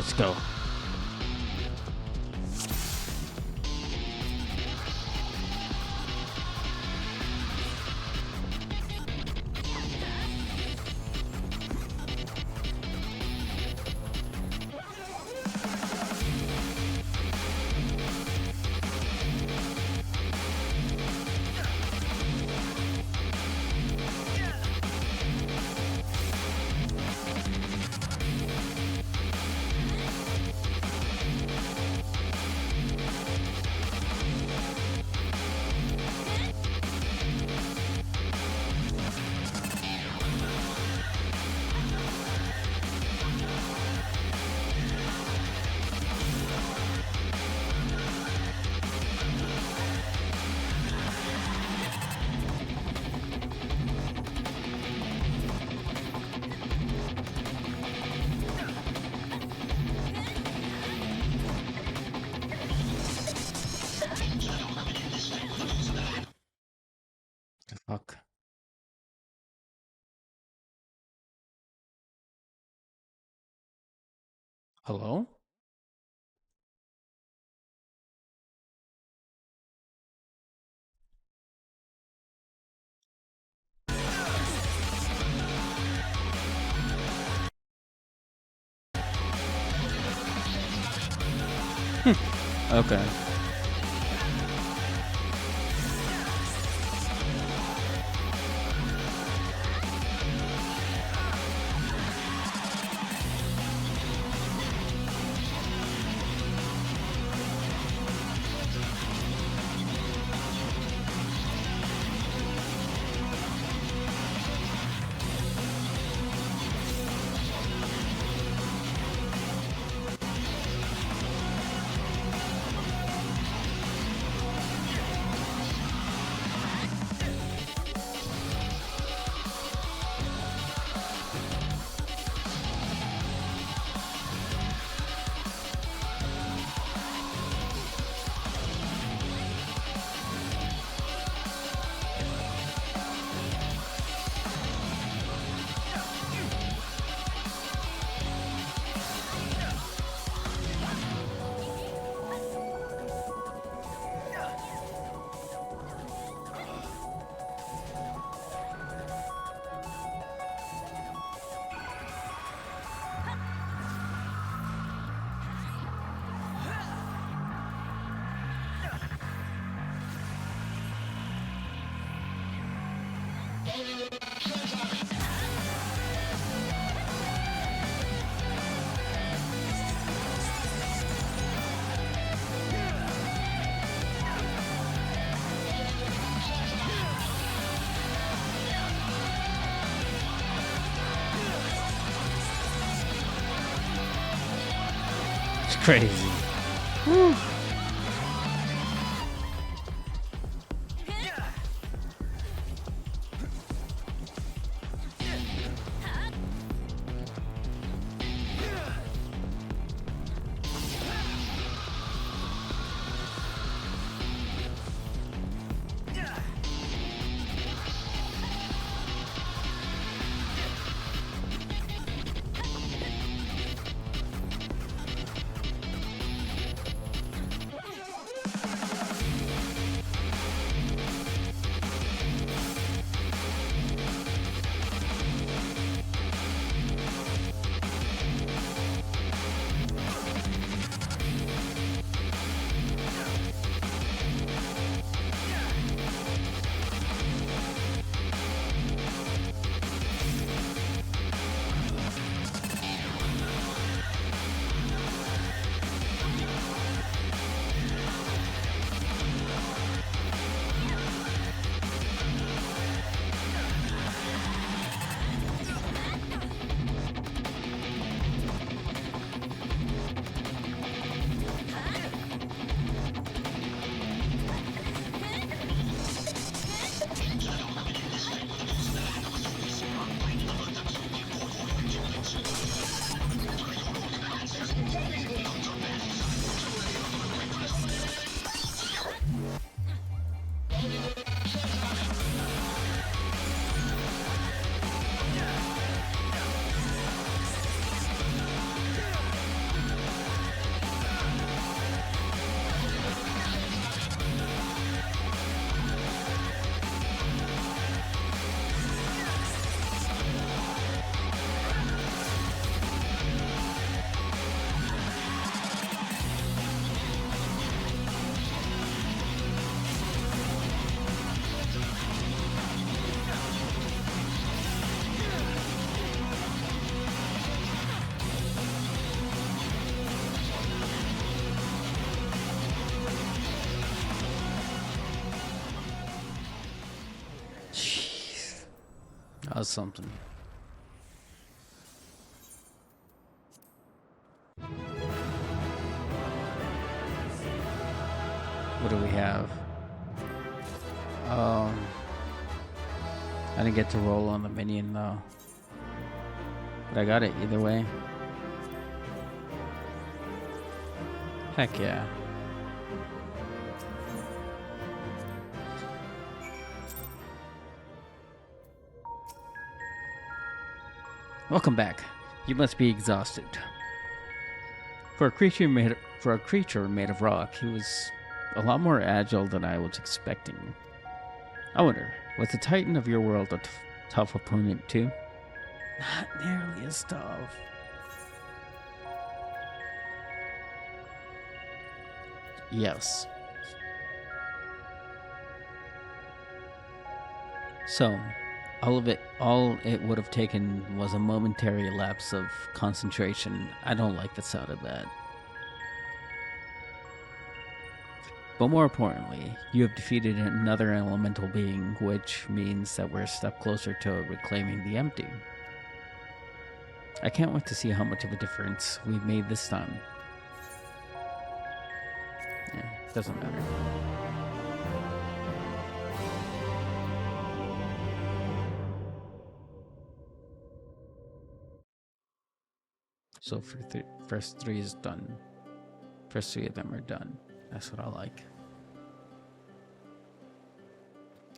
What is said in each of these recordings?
Let's go. The fuck? Hello? Okay. It's crazy. Woo. That was something. What do we have? I didn't get to roll on the minion though. But I got it either way. Heck yeah. Welcome back. You must be exhausted. For a creature made of rock, he was a lot more agile than I was expecting. I wonder, was the Titan of your world a tough opponent too? Not nearly as tough. Yes. So, all it would have taken was a momentary lapse of concentration. I don't like the sound of that. But more importantly, you have defeated another elemental being, which means that we're a step closer to reclaiming the empty. I can't wait to see how much of a difference we've made this time. Yeah, doesn't matter. So first three is done. First three of them are done. That's what I like.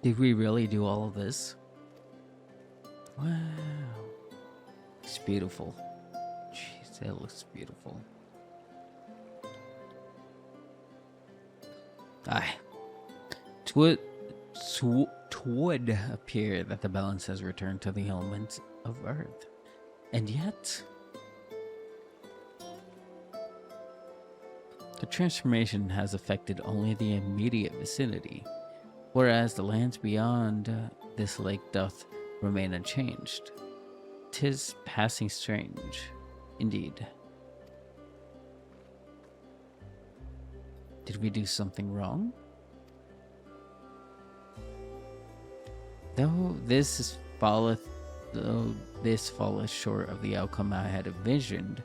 Did we really do all of this? Wow. It's beautiful. Jeez, that looks beautiful. It would appear that the balance has returned to the elements of Earth. And yet, the transformation has affected only the immediate vicinity, whereas the lands beyond this lake doth remain unchanged. 'Tis passing strange, indeed. Did we do something wrong? Though this falleth short of the outcome I had envisioned,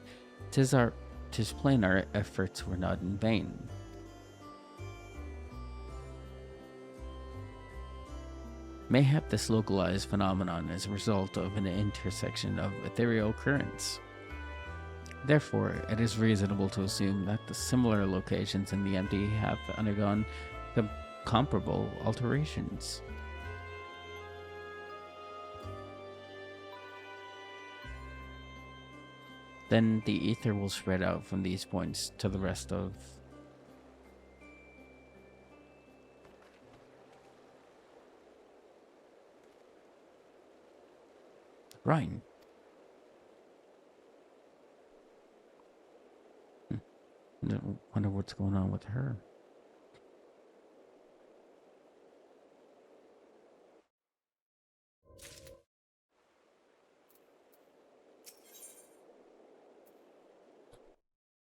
'tis plain our efforts were not in vain. Mayhap this localized phenomenon is a result of an intersection of ethereal currents. Therefore, it is reasonable to assume that the similar locations in the empty have undergone comparable alterations. Then the ether will spread out from these points to the rest of Rhine. I wonder what's going on with her.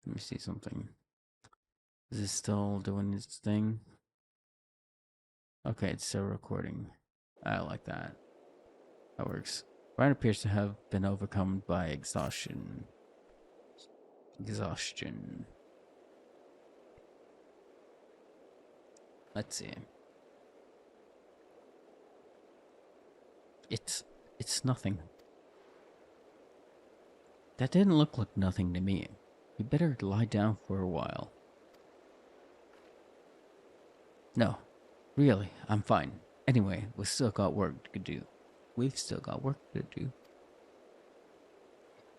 Let me see something. Is it still doing its thing? Okay, it's still recording. I like that. That works. Ryan appears to have been overcome by exhaustion. Let's see. It's nothing. That didn't look like nothing to me. You better lie down for a while. No, really, I'm fine. Anyway, we've still got work to do.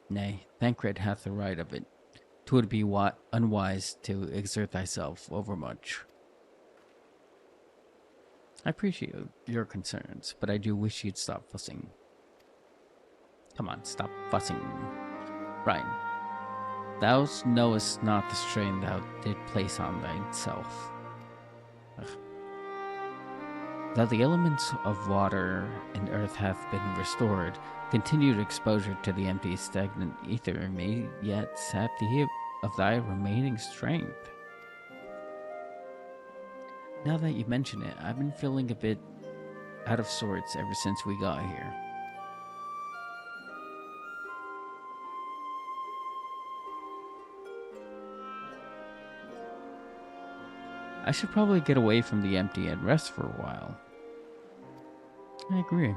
Nay, Thancred hath the right of it. 'Twould be unwise to exert thyself overmuch. I appreciate your concerns, but I do wish you'd stop fussing. Come on, stop fussing. Ryan, thou knowest not the strain thou did place on thyself. Though the elements of water and earth hath been restored, continued exposure to the empty, stagnant ether may yet sap thee of thy remaining strength. Now that you mention it, I've been feeling a bit out of sorts ever since we got here. I should probably get away from the empty and rest for a while. I agree.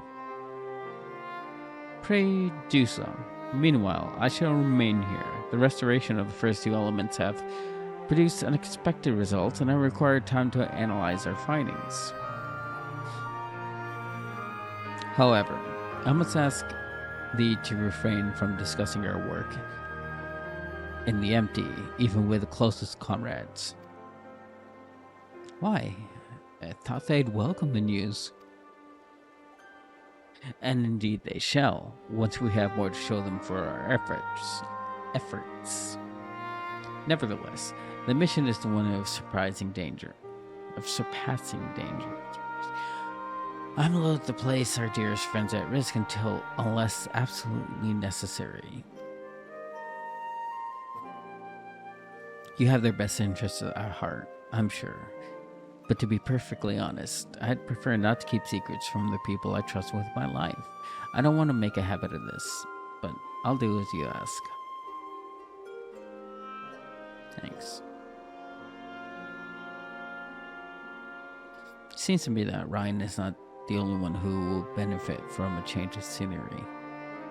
Pray do so. Meanwhile, I shall remain here. The restoration of the first two elements have produced unexpected results, and I require time to analyze our findings. However, I must ask thee to refrain from discussing our work in the empty, even with the closest comrades. Why? I thought they'd welcome the news. And indeed they shall, once we have more to show them for our efforts. Nevertheless, the mission is the one of surpassing danger. I'm loath to place our dearest friends at risk unless absolutely necessary. You have their best interests at heart, I'm sure. But to be perfectly honest, I'd prefer not to keep secrets from the people I trust with my life. I don't want to make a habit of this, but I'll do as you ask. Thanks. It seems to me that Ryan is not the only one who will benefit from a change of scenery.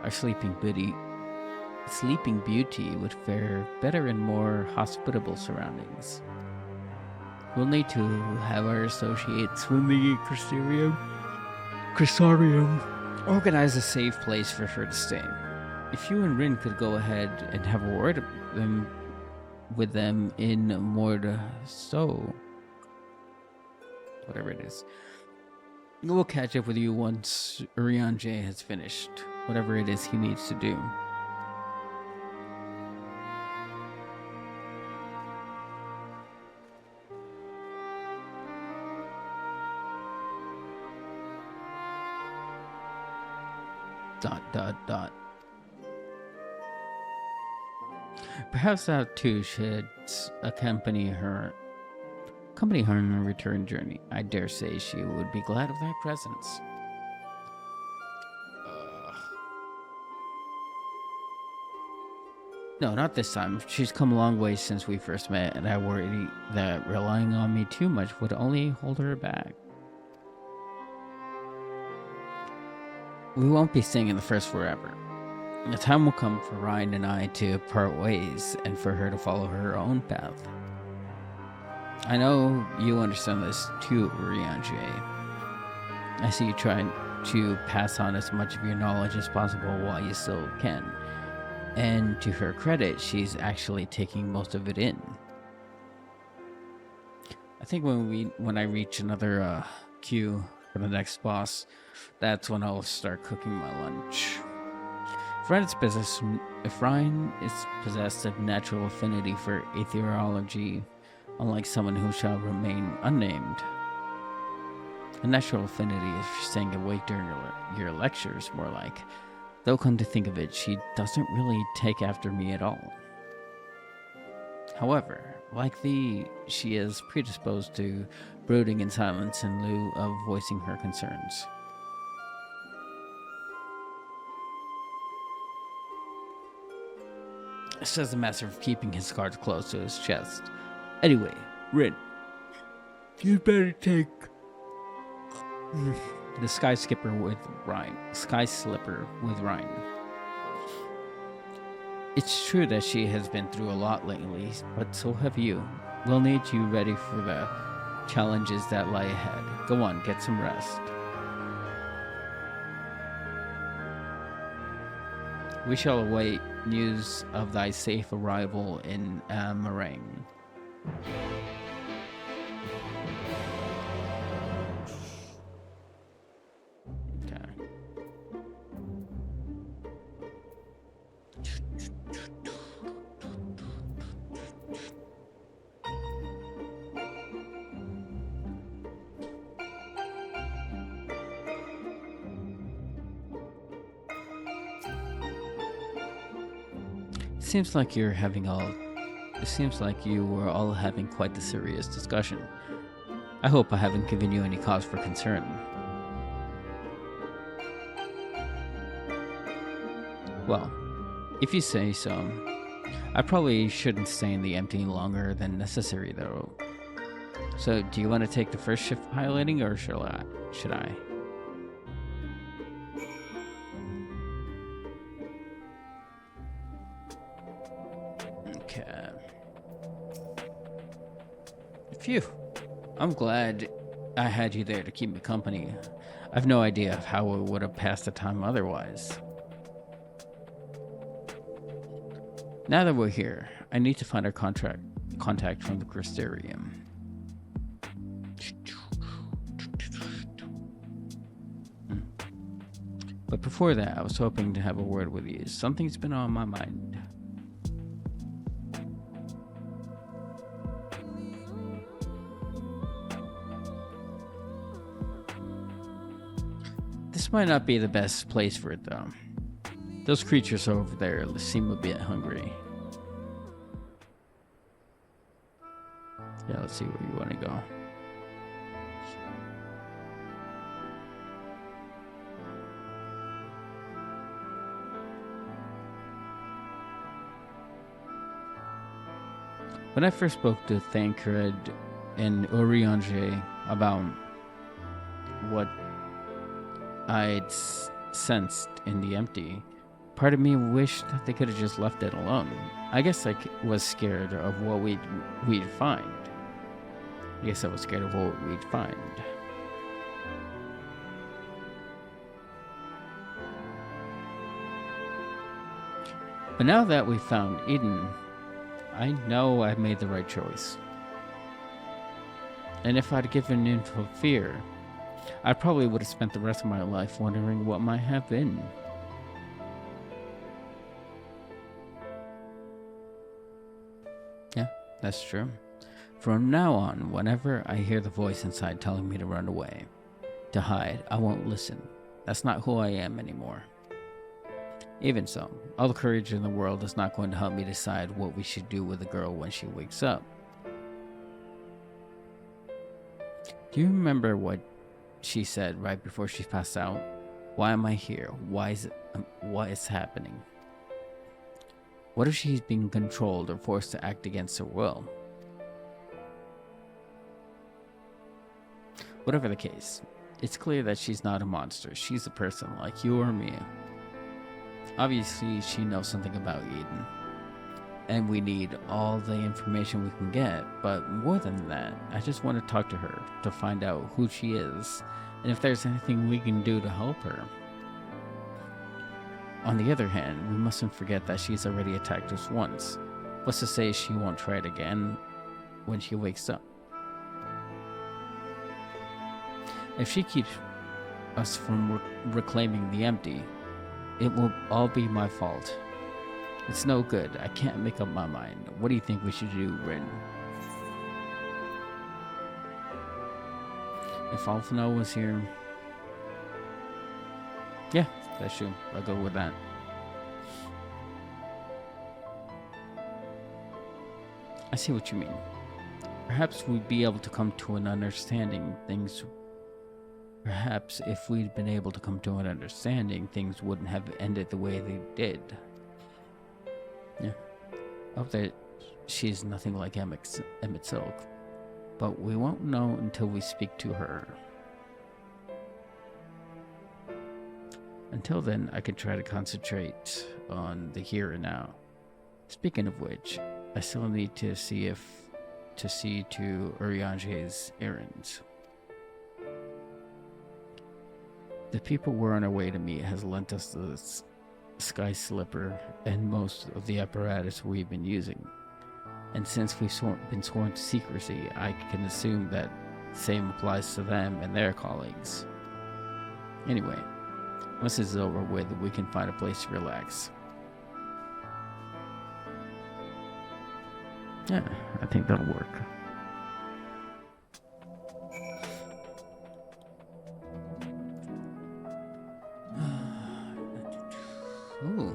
Our sleeping beauty would fare better in more hospitable surroundings. We'll need to have our associates from the Crystarium organize a safe place for her to stay. If you and Rin could go ahead and have a word with them in Mordaso, whatever it is, we'll catch up with you once Urianger has finished whatever it is he needs to do. Perhaps thou too should accompany her on her return journey. I dare say she would be glad of thy presence. No, not this time. She's come a long way since we first met, and I worry that relying on me too much would only hold her back. We won't be staying in the first forever. The time will come for Ryan and I to part ways, and for her to follow her own path. I know you understand this too, Urianger. I see you trying to pass on as much of your knowledge as possible while you still can. And to her credit, she's actually taking most of it in. I think when I reach another queue for the next boss, that's when I'll start cooking my lunch. If Ryan is possessed of natural affinity for aetherology, unlike someone who shall remain unnamed. A natural affinity if you're staying awake during your lectures, more like. Though come to think of it, she doesn't really take after me at all. However, like thee, she is predisposed to brooding in silence in lieu of voicing her concerns. Says the master of keeping his cards close to his chest. Anyway, Rin, you'd better take the Sky Slipper with Ryan. It's true that she has been through a lot lately, but so have you. We'll need you ready for the challenges that lie ahead. Go on, get some rest. We shall await news of thy safe arrival in Meringue. Seems like you were all having quite the serious discussion. I hope I haven't given you any cause for concern. Well, if you say so. I probably shouldn't stay in the empty longer than necessary, though. So, do you want to take the first shift piloting, or Should I? Okay. Phew. I'm glad I had you there to keep me company. I've no idea of how we would have passed the time otherwise. Now that we're here, I need to find our contact from the Crystarium. But before that, I was hoping to have a word with you. Something's been on my mind. This might not be the best place for it, though. Those creatures over there seem a bit hungry. Yeah, let's see where you want to go. When I first spoke to Thancred and Oriange about what I'd sensed in the empty, part of me wished that they could have just left it alone. I guess I was scared of what we'd find. I guess I was scared of what we'd find. But now that we found Eden, I know I made the right choice. And if I'd given in to fear, I probably would have spent the rest of my life wondering what might have been. Yeah, that's true. From now on, whenever I hear the voice inside telling me to run away, to hide, I won't listen. That's not who I am anymore. Even so, all the courage in the world is not going to help me decide what we should do with the girl when she wakes up. Do you remember what she said right before she passed out? Why am I here? What is happening? What if she's being controlled or forced to act against her will? Whatever the case, it's clear that she's not a monster. She's a person like you or me. Obviously, she knows something about Eden, and we need all the information we can get, but more than that, I just want to talk to her to find out who she is, and if there's anything we can do to help her. On the other hand, we mustn't forget that she's already attacked us once. What's to say she won't try it again when she wakes up? If she keeps us from reclaiming the empty, it will all be my fault. It's no good. I can't make up my mind. What do you think we should do, Rin? If Alphino was here... Yeah, that's true. I'll go with that. I see what you mean. Perhaps we'd be able to come to an understanding. Perhaps if we'd been able to come to an understanding, things wouldn't have ended the way they did. Yeah. I hope that she's nothing like Emmett Silk. But we won't know until we speak to her. Until then, I can try to concentrate on the here and now. Speaking of which, I still need to see to Uriange's errands. The people we're on our way to meet has lent us the Sky Slipper and most of the apparatus we've been using. And since we've been sworn to secrecy, I can assume that same applies to them and their colleagues. Anyway, once this is over with, we can find a place to relax. Yeah, I think that'll work. Ooh.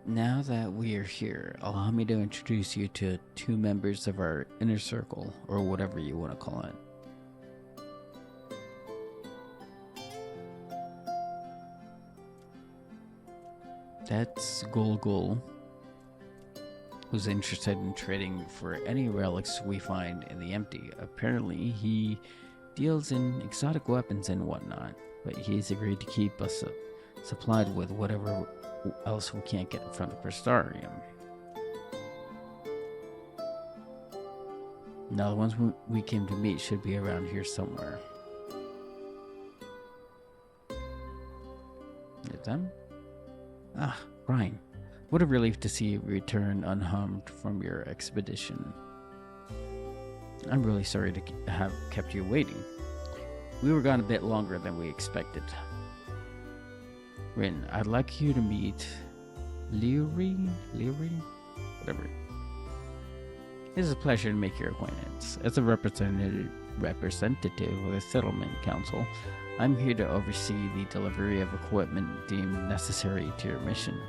Now that we are here, allow me to introduce you to two members of our inner circle, or whatever you want to call it. That's Gul, who's interested in trading for any relics we find in the empty. Apparently, he deals in exotic weapons and whatnot, but he's agreed to keep us supplied with whatever else we can't get from the Prestarium. Now, the ones we came to meet should be around here somewhere. Is them? Ah, Ryan. What a relief to see you return unharmed from your expedition. I'm really sorry to have kept you waiting. We were gone a bit longer than we expected. Rin, I'd like you to meet Leary? Whatever. It is a pleasure to make your acquaintance. As a representative of the Settlement Council, I'm here to oversee the delivery of equipment deemed necessary to your mission.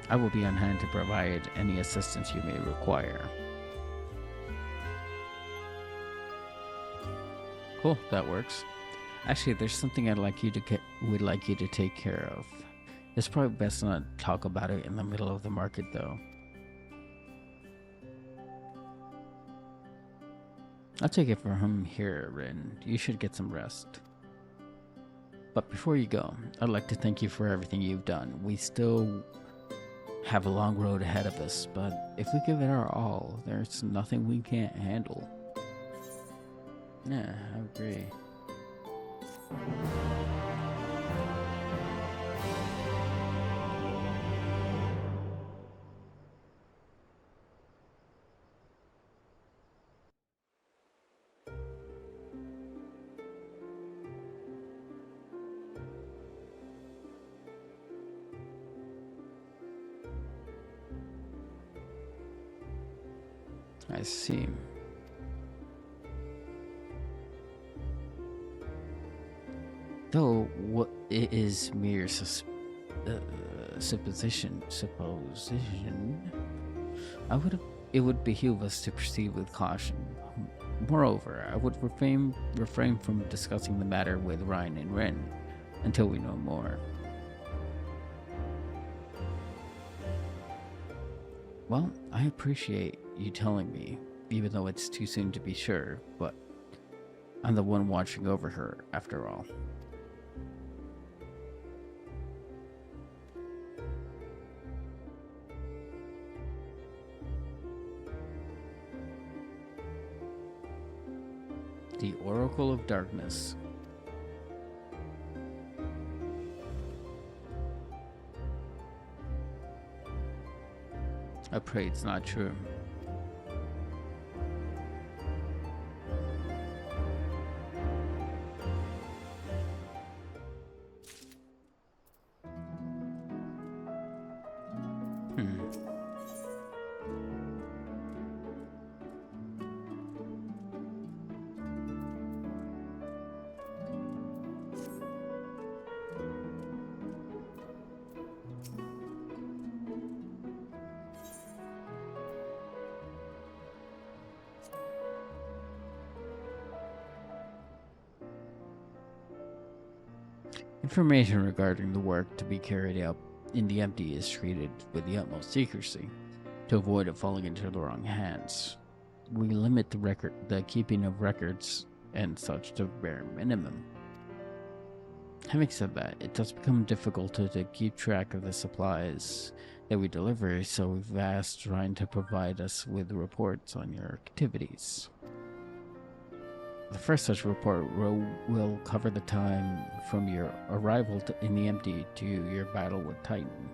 I will be on hand to provide any assistance you may require. Cool, that works. Actually, there's something would like you to take care of. It's probably best not talk about it in the middle of the market, though. I'll take it from here, Rin. You should get some rest. But before you go, I'd like to thank you for everything you've done. We still have a long road ahead of us, but if we give it our all, there's nothing we can't handle. Yeah, I agree. I see. Though what it is mere supposition, it would behoove us to proceed with caution. Moreover, I would refrain from discussing the matter with Ryan and Ren until we know more. Well, I appreciate you telling me, even though it's too soon to be sure, but I'm the one watching over her, after all. The Oracle of Darkness. I pray it's not true. Information regarding the work to be carried out in the empty is treated with the utmost secrecy to avoid it falling into the wrong hands. We limit the keeping of records and such to bare minimum. Having said that, it does become difficult to keep track of the supplies that we deliver, so we've asked Ryan to provide us with reports on your activities. The first such report will cover the time from your arrival in the empty to your battle with Titan.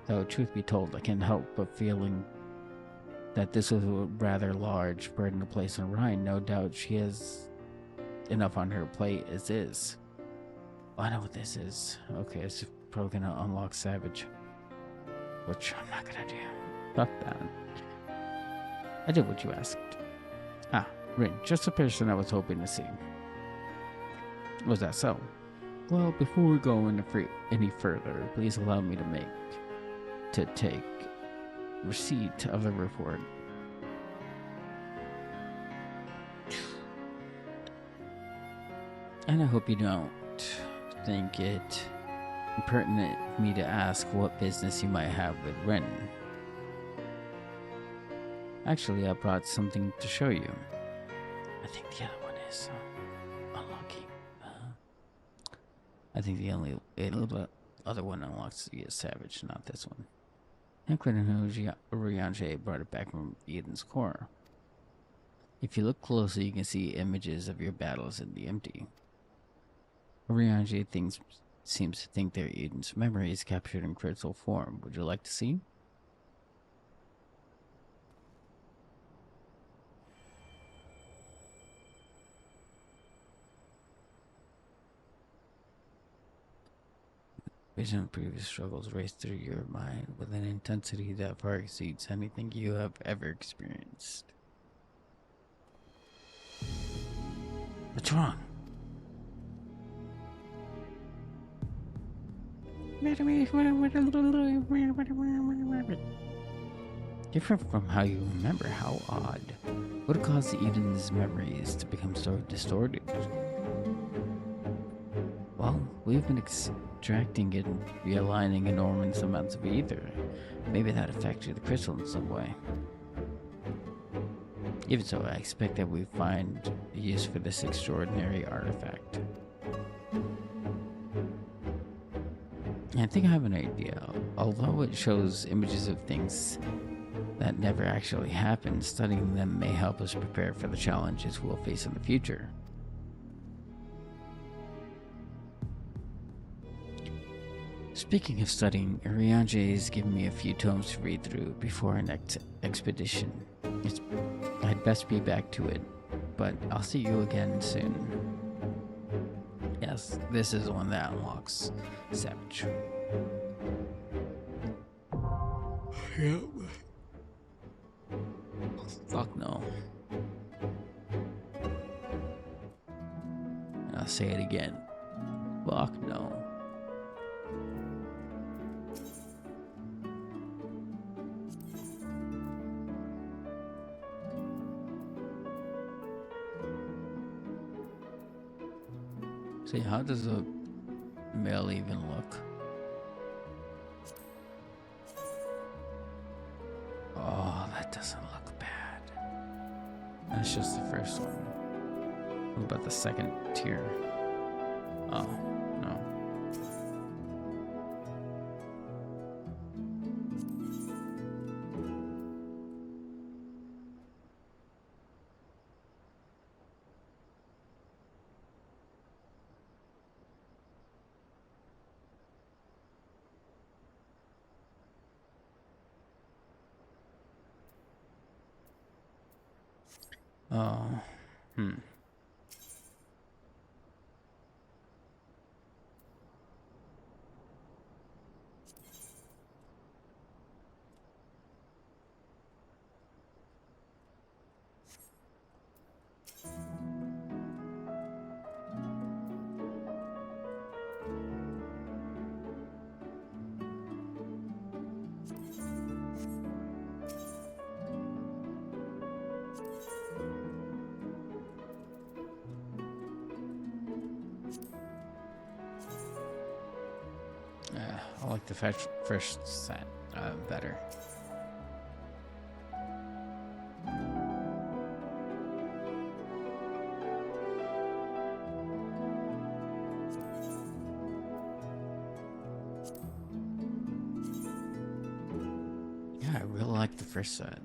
Though, truth be told, I can't help but feeling that this was a rather large burden to place on Ryan. No doubt she has enough on her plate as is. Oh, I know what this is. Okay, it's probably gonna unlock Savage, which I'm not gonna do. Fuck that. I did what you asked. Rin, just the person I was hoping to see. Was that so? Well, before we go any further, please allow me to take receipt of the report. And I hope you don't think it impertinent of me to ask what business you might have with Ren. Actually, I brought something to show you. I think the other one is unlocking. I think the other one unlocks the Savage, not this one. Henkren and Ryanje brought it back from Eden's core. If you look closely, you can see images of your battles in the empty. Ryanje seems to think they're Eden's memories captured in crystal form. Would you like to see? Vision of previous struggles race through your mind with an intensity that far exceeds anything you have ever experienced. What's wrong? Different from how you remember. How odd. What caused Eden's memories to become so distorted? Well, we've been extracting and realigning enormous amounts of ether. Maybe that affected the crystal in some way. Even so, I expect that we find a use for this extraordinary artifact. I think I have an idea. Although it shows images of things that never actually happened, studying them may help us prepare for the challenges we'll face in the future. Speaking of studying, Ryanje has given me a few tomes to read through before our next expedition. I'd best be back to it, but I'll see you again soon. Yes, this is the one that unlocks Savage. Yep. Fuck no. And I'll say it again. Fuck no. See, how does a male even look? Oh, that doesn't look bad. That's just the first one. What about the second tier? Oh, no. Oh, I like the first set better. Yeah, I really like the first set.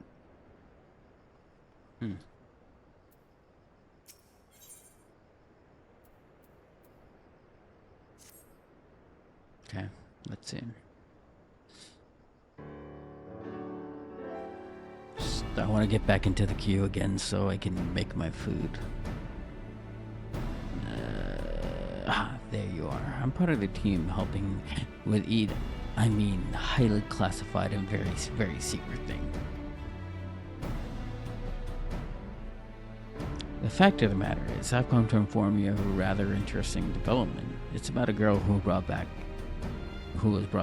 Okay, let's see. I want to get back into the queue again so I can make my food. There you are. I'm part of the team helping with highly classified and very, very secret thing. The fact of the matter is, I've come to inform you of a rather interesting development. It's about a girl who was brought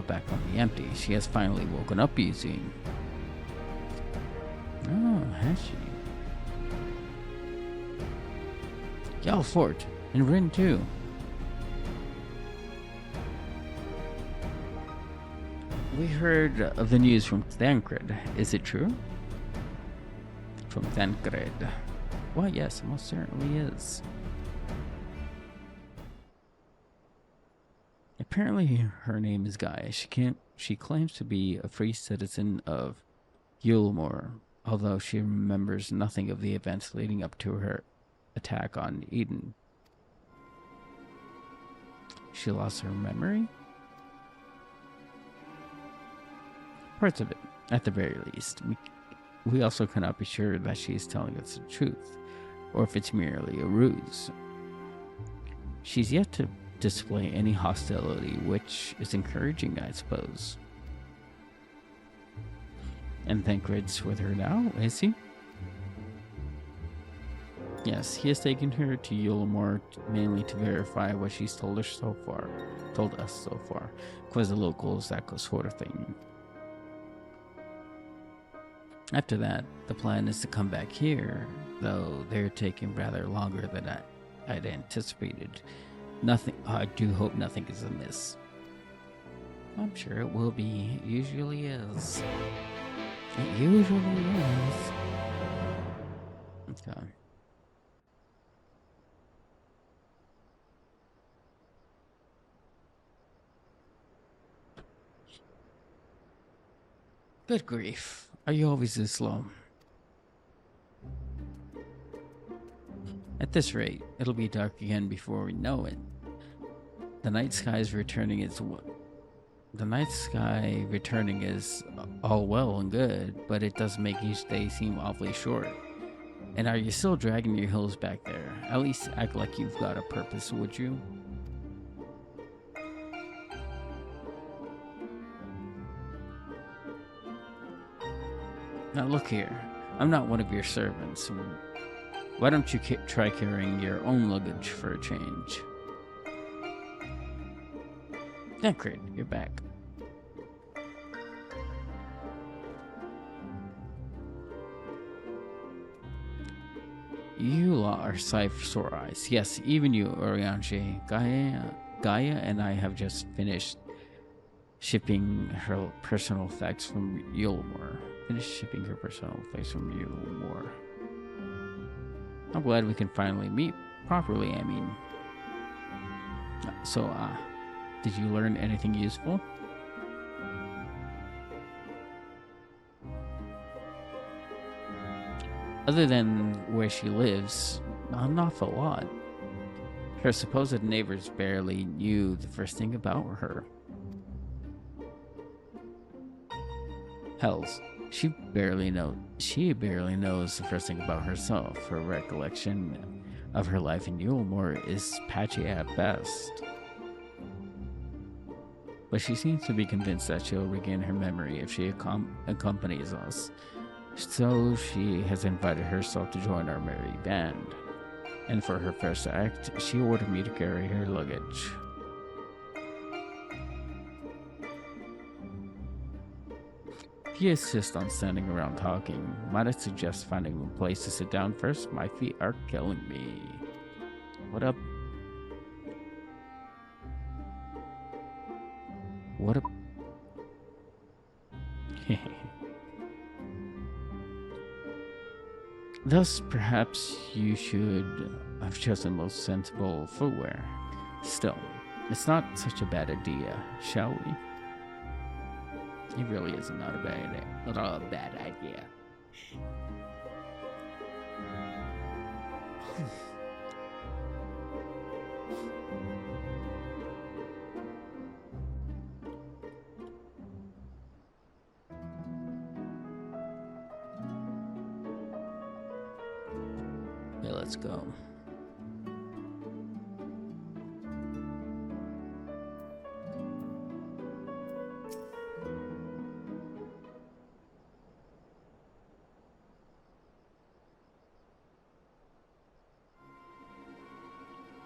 back from the empty. She has finally woken up, you see. Oh, has she? Galfort, and Rin too. We heard of the news from Thancred. Is it true? From Thancred. Well, yes, it most certainly is. Apparently, her name is Gaia. She claims to be a free citizen of Yulmore, although she remembers nothing of the events leading up to her attack on Eden. She lost her memory? Parts of it, at the very least. We also cannot be sure that she is telling us the truth, or if it's merely a ruse. She's yet to display any hostility, which is encouraging, I suppose. And Thancred's with her now, is he? Yes, he has taken her to Yulmore mainly to verify what she's told us so far. Quiz the locals, that sort of thing. After that, the plan is to come back here, though they're taking rather longer than I'd anticipated. I do hope nothing is amiss. I'm sure it will be. It usually is. It usually is. Okay. Good grief. Are you always this slow? At this rate, it'll be dark again before we know it. The night sky returning is all well and good, but it does make each day seem awfully short. And are you still dragging your heels back there? At least act like you've got a purpose, would you? Now look here, I'm not one of your servants. Why don't you try carrying your own luggage for a change? Thancred, you're back. You lot are sight for sore eyes. Yes, even you, Oriange. Gaia and I have just finished shipping her personal effects from Yulmore. I'm glad we can finally meet properly, I mean. So, did you learn anything useful? Other than where she lives, not an awful lot. Her supposed neighbors barely knew the first thing about her. Hells, she barely knows the first thing about herself. Her recollection of her life in Yulmore is patchy at best. But she seems to be convinced that she'll regain her memory if she accompanies us. So she has invited herself to join our merry band. And for her first act, she ordered me to carry her luggage. If you insist on standing around talking, might I suggest finding a place to sit down first? My feet are killing me. What up? What up? Thus, perhaps you should have chosen most sensible footwear. Still, it's not such a bad idea, shall we? It really is not a bad idea. Okay, let's go.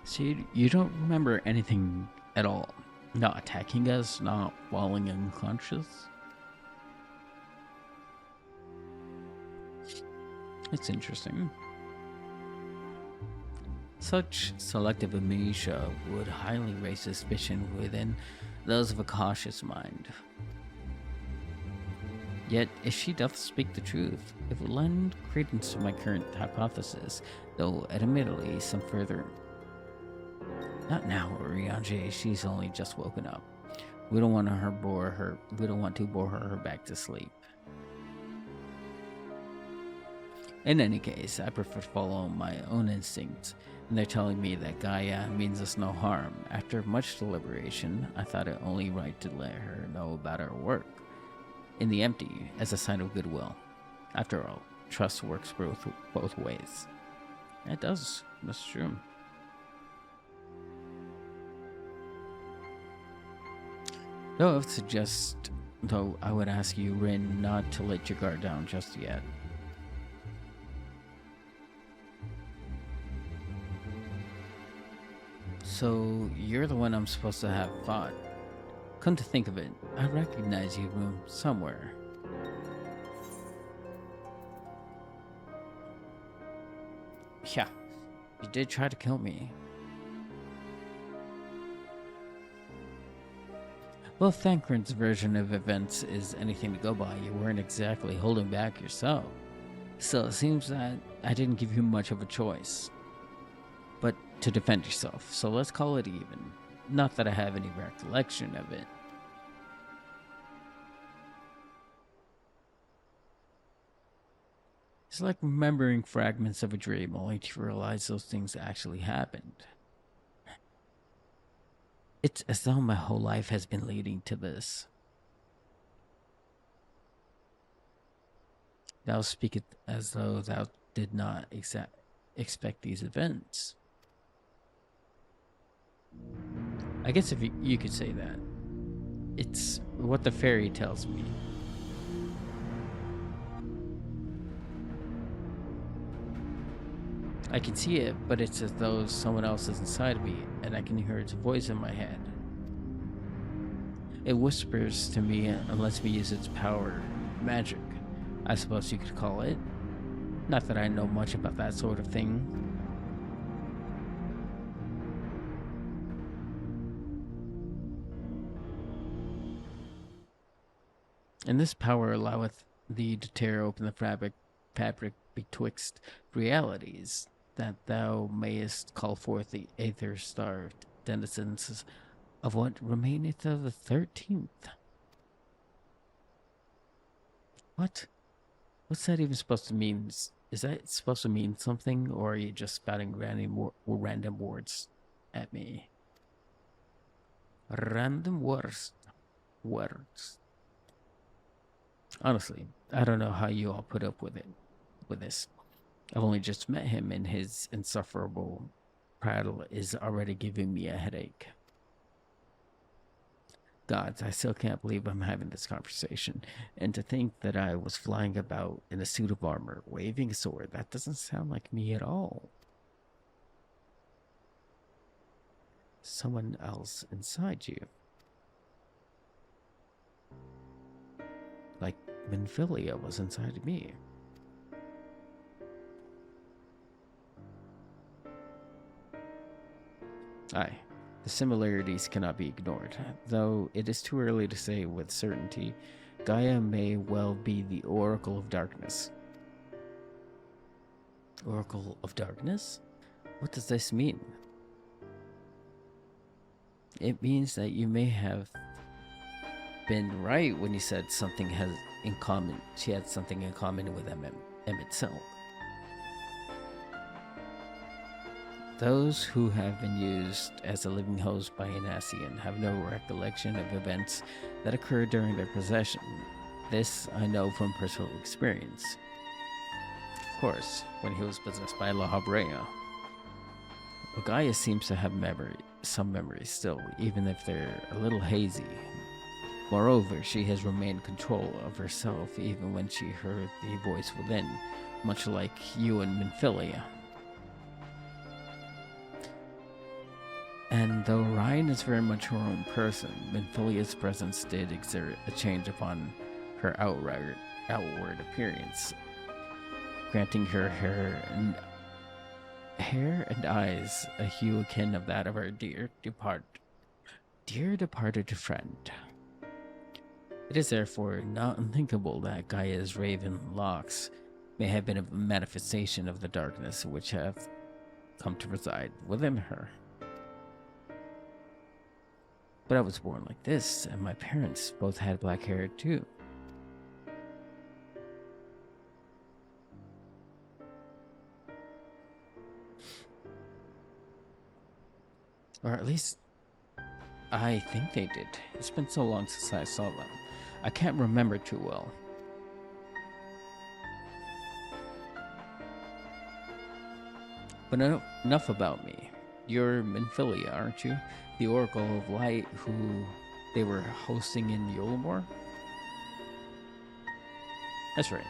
So you don't remember anything at all? Not attacking us, not falling unconscious? It's interesting. Such selective amnesia would highly raise suspicion within those of a cautious mind. Yet, if she doth speak the truth, it will lend credence to my current hypothesis, though admittedly some further. Not now, Rianji. She's only just woken up. We don't want to bore her back to sleep. In any case, I prefer to follow my own instincts, and they're telling me that Gaia means us no harm. After much deliberation, I thought it only right to let her know about our work in the empty as a sign of goodwill. After all, trust works both ways. It does. That's true. Though I would ask you, Rin, not to let your guard down just yet. So, you're the one I'm supposed to have fought. Come to think of it, I recognize you from somewhere. Yeah, you did try to kill me. Well, if Thancred's version of events is anything to go by, you weren't exactly holding back yourself. So it seems that I didn't give you much of a choice but to defend yourself, so let's call it even. Not that I have any recollection of it. It's like remembering fragments of a dream only to realize those things actually happened. It's as though my whole life has been leading to this. Thou speakest as though thou did not expect these events. I guess if you could say that. It's what the fairy tells me. I can see it, but it's as though someone else is inside of me, and I can hear its voice in my head. It whispers to me and lets me use its power, magic, I suppose you could call it. Not that I know much about that sort of thing. And this power alloweth thee to tear open the fabric betwixt realities, that thou mayest call forth the aether-starved denizens of what remaineth of the 13th. What? What's that even supposed to mean? Is that supposed to mean something, or are you just spouting random words at me? Random words. Honestly, I don't know how you all put up with this. I've only just met him, and his insufferable prattle is already giving me a headache. Gods, I still can't believe I'm having this conversation. And to think that I was flying about in a suit of armor, waving a sword, that doesn't sound like me at all. Someone else inside you. Like Minfilia was inside of me. Aye, the similarities cannot be ignored, though it is too early to say with certainty. Gaia may well be the Oracle of Darkness. Oracle of Darkness? What does this mean? It means that you may have been right when you said something has in common. She had something in common with Emmett Selk. Those who have been used as a living host by an Ascian have no recollection of events that occurred during their possession. This I know from personal experience. Of course, when he was possessed by La Habrea. Gaia seems to have some memories still, even if they're a little hazy. Moreover, she has remained in control of herself even when she heard the voice within, much like you and Minfilia. Though Ryan is very much her own person, Minfilia's presence did exert a change upon her outward appearance, granting her hair and eyes a hue akin of that of her dear departed friend. It is therefore not unthinkable that Gaia's raven locks may have been a manifestation of the darkness which have come to reside within her. But I was born like this, and my parents both had black hair too. Or at least, I think they did. It's been so long since I saw them. I can't remember too well. But enough about me. You're Minfilia, aren't you? The Oracle of Light who they were hosting in Yolmor? That's right.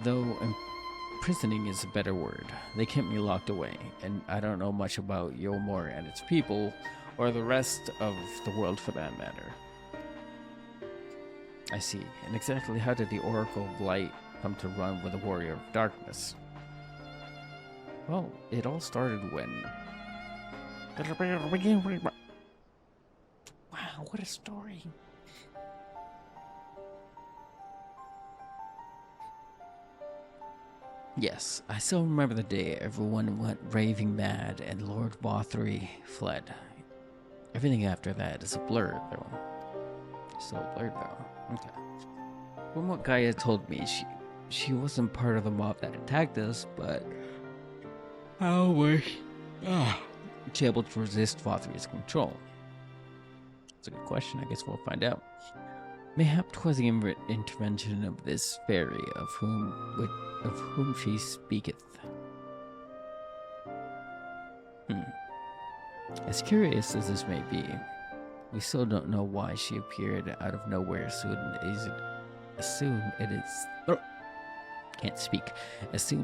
Though imprisoning is a better word. They kept me locked away, and I don't know much about Yolmor and its people, or the rest of the world for that matter. I see. And exactly how did the Oracle of Light come to run with the Warrior of Darkness? Well, it all started when... Wow, what a story. Yes, I still remember the day everyone went raving mad and Lord Vothry fled. Everything after that is a blur, though. Still blurred, though. Okay. From what Gaia told me, she wasn't part of the mob that attacked us, but how was she able to resist Vothry's control? That's a good question. I guess we'll find out. Mayhap 'twas the intervention of this fairy of whom she speaketh. As curious as this may be, we still don't know why she appeared out of nowhere as soon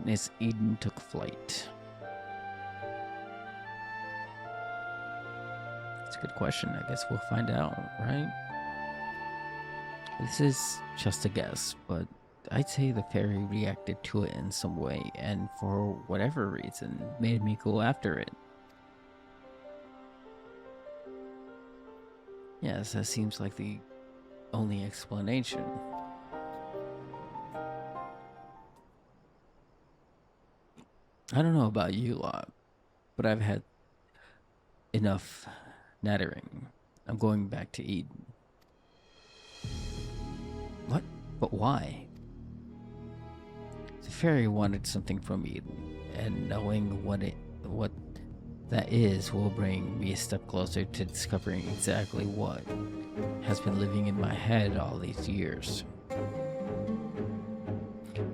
as Eden took flight. That's a good question. I guess we'll find out, right? This is just a guess, but I'd say the fairy reacted to it in some way, and for whatever reason, made me go after it. Yes, that seems like the only explanation. I don't know about you lot, but I've had enough nattering. I'm going back to Eden. What? But why? The fairy wanted something from Eden, and knowing what that is will bring me a step closer to discovering exactly what has been living in my head all these years.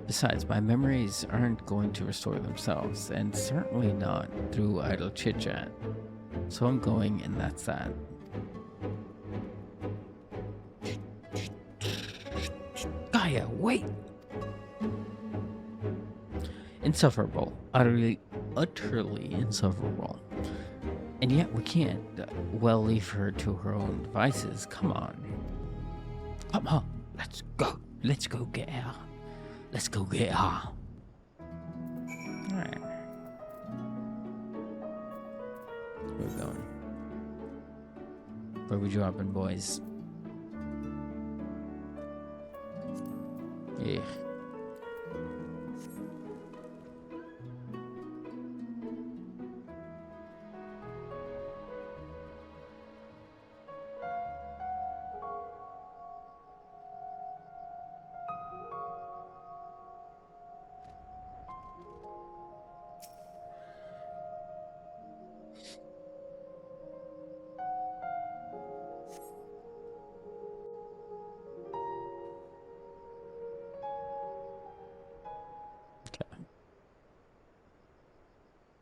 Besides, my memories aren't going to restore themselves, and certainly not through idle chit-chat. So I'm going, and that's that. Gaia, wait! Insufferable. Utterly insufferable. And yet we can't well leave her to her own devices. Come on. Come on. Let's go. Let's go get her. Let's go get her. Alright. Where we going? Where we dropping, boys? Yeah.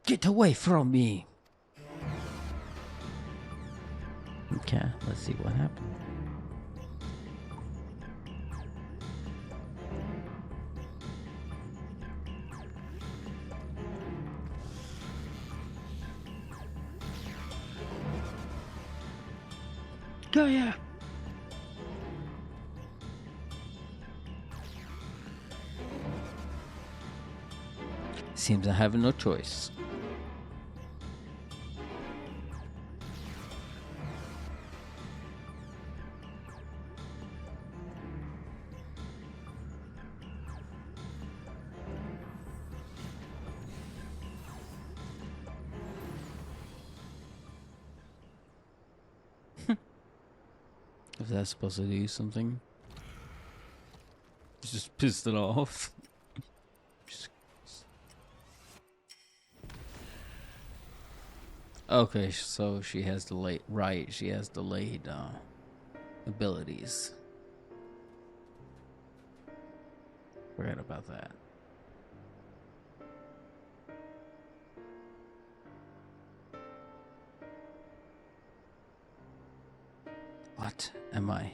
Get away from me! Okay, let's see what happens. Gaia! Seems I have no choice. If that's supposed to do something. Just pissed it off. Okay, so she has delayed. Right, she has delayed abilities. Forget about that. What am I?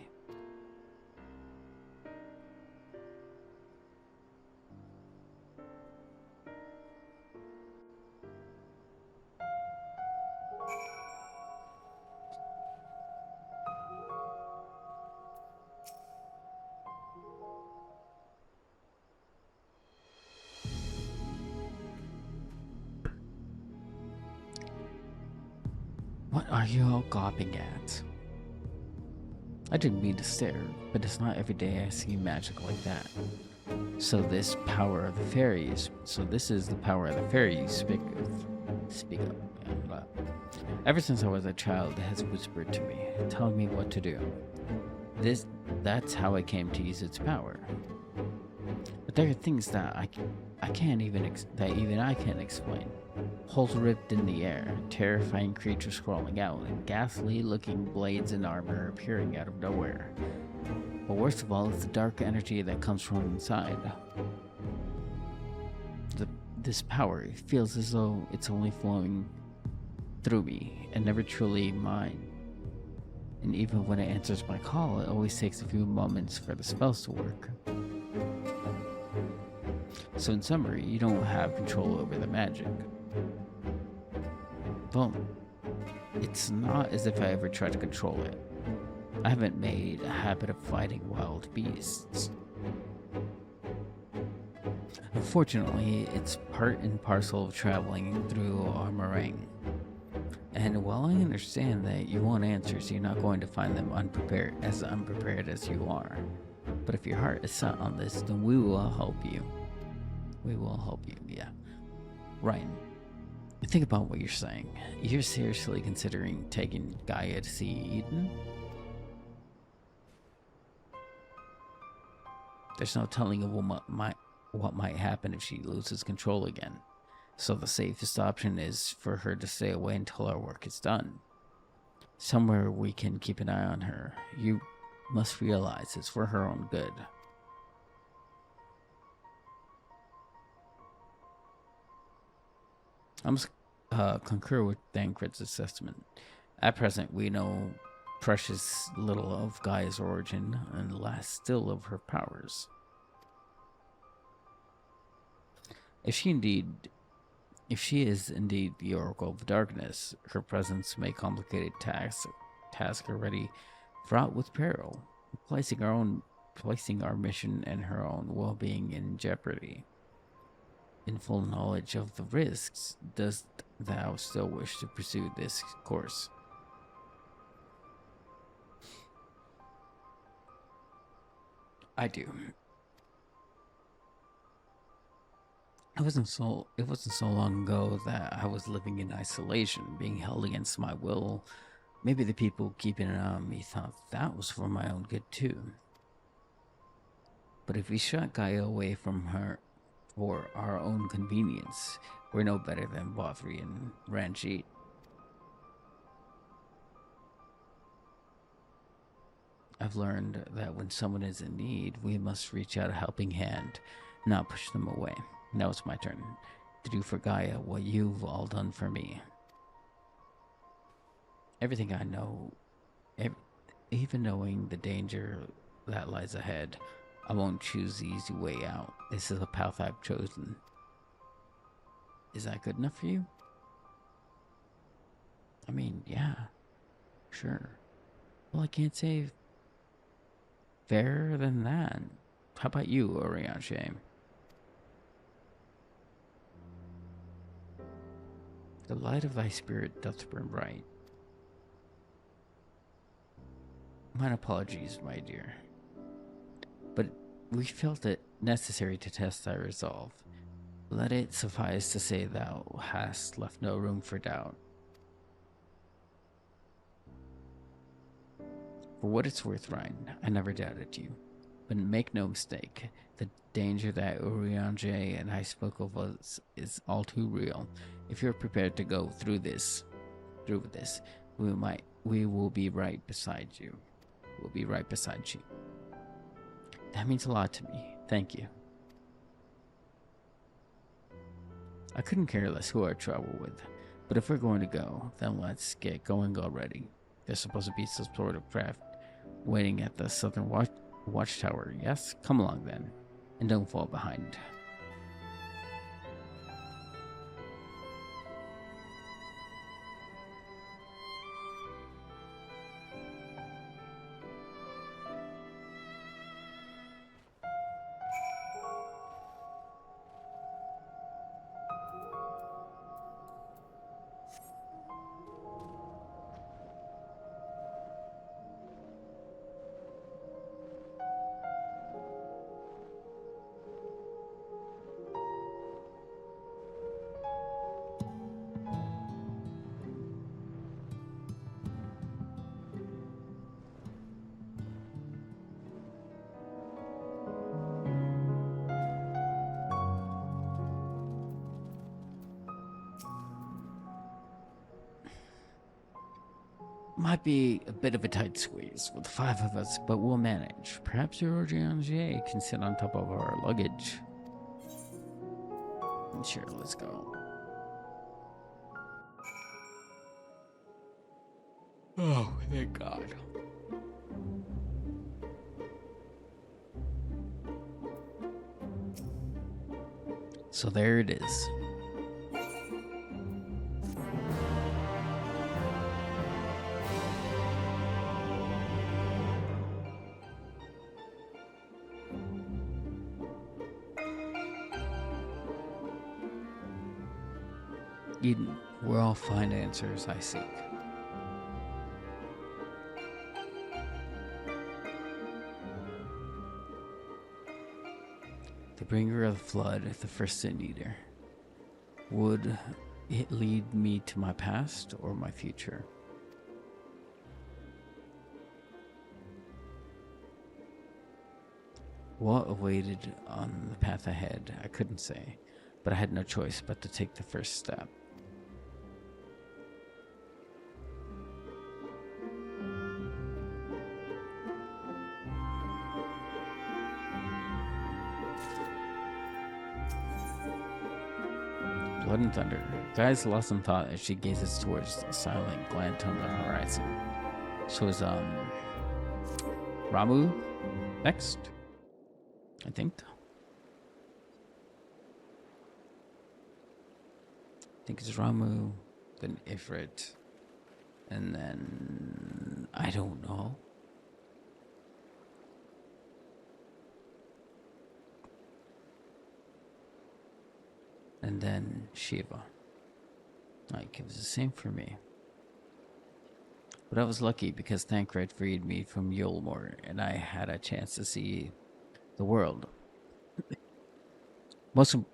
What are you all gawping at? I didn't mean to stare, but it's not every day I see magic like that. So this power of the fairies. So this is the power of the fairies. Speak up. Ever since I was a child, it has whispered to me, telling me what to do. That's how I came to use its power. But there are things that I can't even explain. Holes ripped in the air, terrifying creatures crawling out, and ghastly-looking blades and armor appearing out of nowhere. But worst of all is the dark energy that comes from inside. This power feels as though it's only flowing through me and never truly mine. And even when it answers my call, it always takes a few moments for the spells to work. So in summary, you don't have control over the magic. Well, it's not as if I ever tried to control it. I haven't made a habit of fighting wild beasts. Unfortunately, it's part and parcel of traveling through Armorang. And while I understand that you want answers, you're not going to find them unprepared as you are. But if your heart is set on this, then we will help you. We will help you, yeah. Ryan, think about what you're saying. You're seriously considering taking Gaia to see Eden? There's no telling of what might happen if she loses control again. So the safest option is for her to stay away until our work is done. Somewhere we can keep an eye on her. You must realize it's for her own good. I must concur with Thancred's assessment. At present, we know precious little of Gaia's origin and less still of her powers. If she is indeed the Oracle of Darkness, her presence may complicate a task already fraught with peril, placing our mission and her own well-being in jeopardy. In full knowledge of the risks, dost thou still wish to pursue this course? I do. It wasn't so long ago that I was living in isolation, being held against my will. Maybe the people keeping an eye on me thought that was for my own good too. But if we shut Gaia away from her for our own convenience, we're no better than Bothri and Ranjit. I've learned that when someone is in need, we must reach out a helping hand, not push them away. Now it's my turn to do for Gaia what you've all done for me. Everything I know, even knowing the danger that lies ahead, I won't choose the easy way out. This is a path I've chosen. Is that good enough for you? I mean, yeah, sure. Well, I can't say fairer than that. How about you, Orianche? The light of thy spirit doth burn bright. Mine apologies, my dear, but we felt it necessary to test thy resolve. Let it suffice to say thou hast left no room for doubt. For what it's worth, Ryan, I never doubted you. But make no mistake, the danger that Urianger and I spoke of is all too real. If you're prepared to go through with this, we will be right beside you. We'll be right beside you. That means a lot to me. Thank you. I couldn't care less who I travel with, but if we're going to go, then let's get going already. There's supposed to be some sort of craft waiting at the southern watchtower, yes? Come along then, and don't fall behind. Might be a bit of a tight squeeze with 5 of us, but we'll manage. Perhaps your Orgiange can sit on top of our luggage. Sure, let's go. Oh, thank God. So there it is. Eden, where I'll find answers I seek. The bringer of the flood, the first sin eater. Would it lead me to my past or my future? What awaited on the path ahead, I couldn't say, but I had no choice but to take the first step. Blood and thunder. Guy's lost in thought as she gazes towards the silent glint on the horizon. So is Ramu next? I think. I think it's Ramu, then Ifrit, and then I don't know. And then Shiva. Like, it was the same for me. But I was lucky because Thancred freed me from Yulmore, and I had a chance to see the world.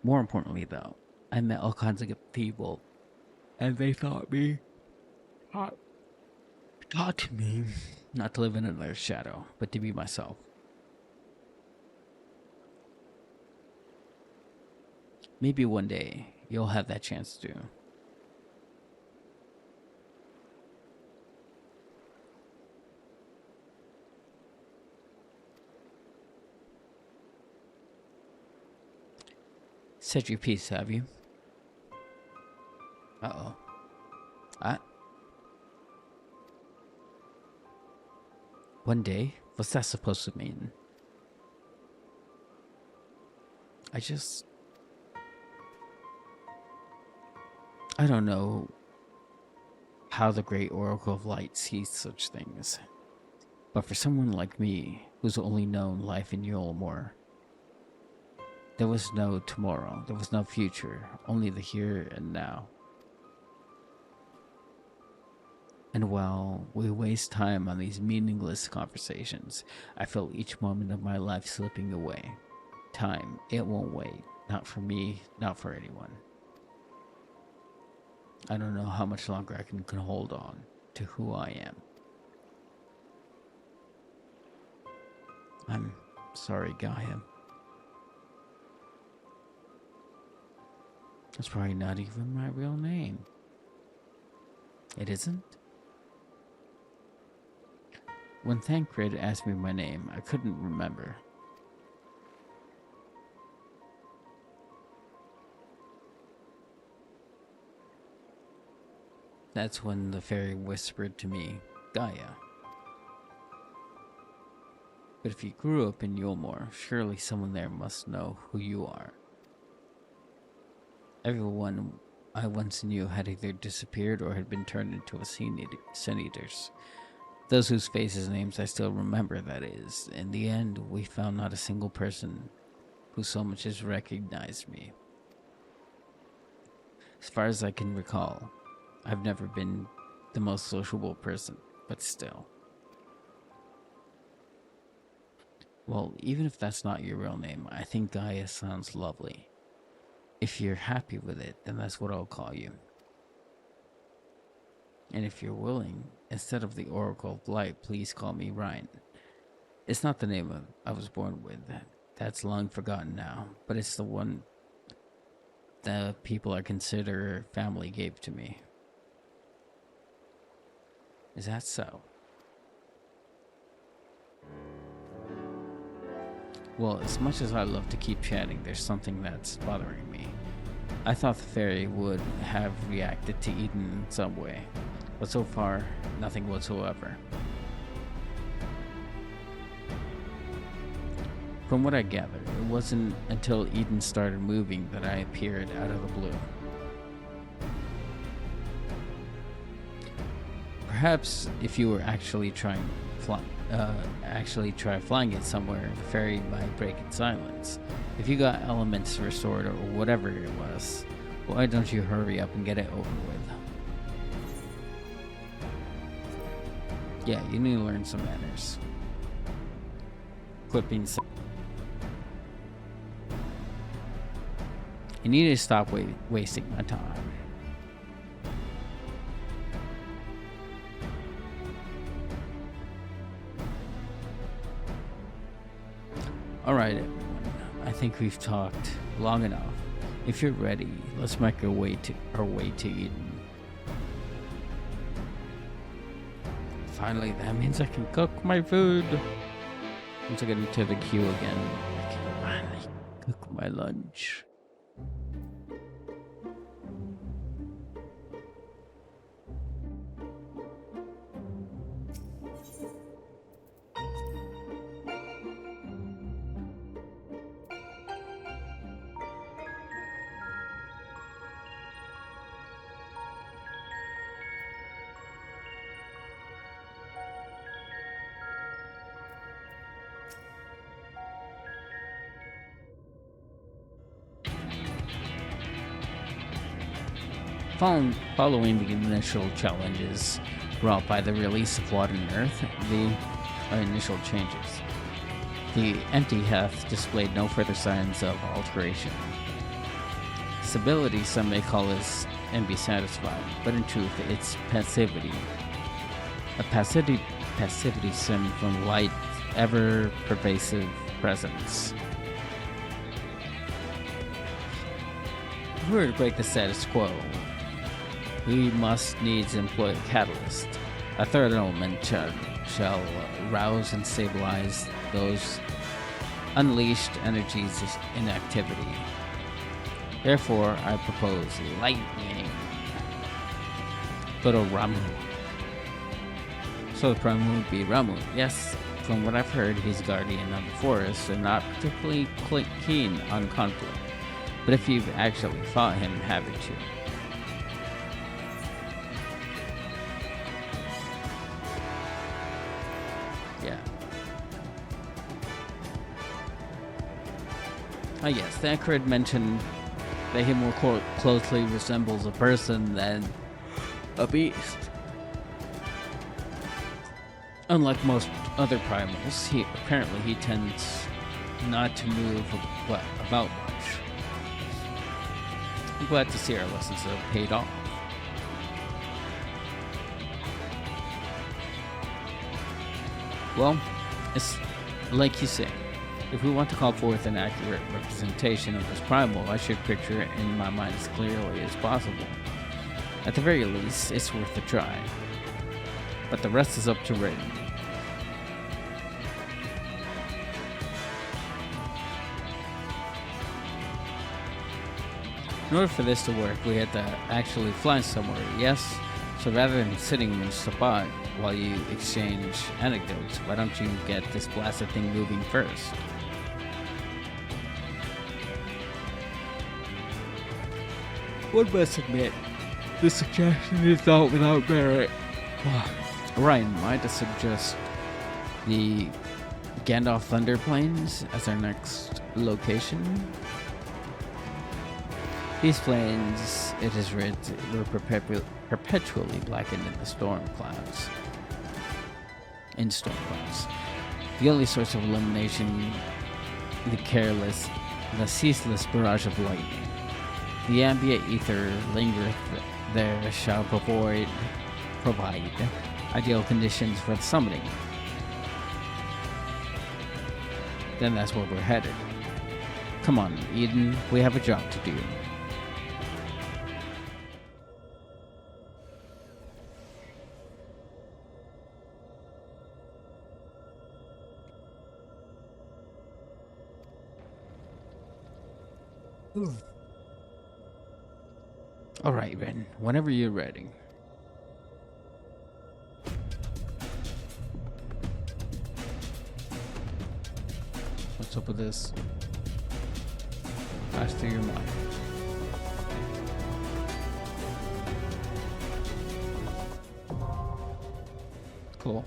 More importantly, though, I met all kinds of good people, and they taught me not to live in another shadow, but to be myself. Maybe one day you'll have that chance to. Said your piece, have you? Uh-oh. One day? What's that supposed to mean? I don't know how the great Oracle of Light sees such things. But for someone like me, who's only known life in Yulmore, there was no tomorrow, there was no future, only the here and now. And while we waste time on these meaningless conversations, I feel each moment of my life slipping away. Time, it won't wait. Not for me, not for anyone. I don't know how much longer I can hold on to who I am. I'm sorry, Gaia. That's probably not even my real name. It isn't? When Thancred asked me my name, I couldn't remember. That's when the fairy whispered to me, Gaia. But if you grew up in Yulmore, surely someone there must know who you are. Everyone I once knew had either disappeared or had been turned into a sin-eaters. Those whose faces and names I still remember, that is. In the end, we found not a single person who so much as recognized me. As far as I can recall, I've never been the most sociable person, but still. Well, even if that's not your real name, I think Gaia sounds lovely. If you're happy with it, then that's what I'll call you. And if you're willing, instead of the Oracle of Light, please call me Ryan. It's not the name I was born with. That's long forgotten now, but it's the one the people I consider family gave to me. Is that so? Well, as much as I love to keep chatting, there's something that's bothering me. I thought the fairy would have reacted to Eden in some way, but so far, nothing whatsoever. From what I gathered, it wasn't until Eden started moving that I appeared out of the blue. Perhaps if you were actually try flying it somewhere, the fairy might break its silence. If you got elements restored or whatever it was, why don't you hurry up and get it over with? Yeah, you need to learn some manners. Quit being so. You need to stop wasting my time. Alright everyone, I think we've talked long enough. If you're ready, let's make our way to Eden. Finally, that means I can cook my food. Once I get into the queue again, I can finally cook my lunch. Following the initial challenges brought by the release of Water and Earth, the initial changes, the empty Heth displayed no further signs of alteration. Stability, some may call this and be satisfied, but in truth, it's passivity. A passivity stemmed from light, ever-pervasive presence. If we were to break the status quo, we must needs employ a catalyst. A third element shall rouse and stabilize those unleashed energies in activity. Therefore, I propose lightning. But Ramu. So the prime would be Ramu. Yes, from what I've heard, he's guardian of the forest and not particularly keen on conflict. But if you've actually fought him, haven't you? Ah, yes, Thacker had mentioned that he more closely resembles a person than a beast. Unlike most other primals, he tends not to move about much. I'm glad to see our lessons have paid off. Well, it's like you say. If we want to call forth an accurate representation of this primal, I should picture it in my mind as clearly as possible. At the very least, it's worth a try. But the rest is up to Raiden. In order for this to work, we had to actually fly somewhere, yes? So rather than sitting in a spot while you exchange anecdotes, why don't you get this blasted thing moving first? One must admit, this suggestion is not without merit. Ryan, might I suggest the Gandalf Thunder Plains as our next location? These plains, it is writ, were perpetually blackened in the storm clouds. The only source of illumination, the ceaseless barrage of lightning. The ambient ether lingereth there shall provide ideal conditions for the summoning. Then that's where we're headed. Come on, Eden, we have a job to do. All right, Ren. Whenever you're ready. What's up with this? Pass through your mind. Cool.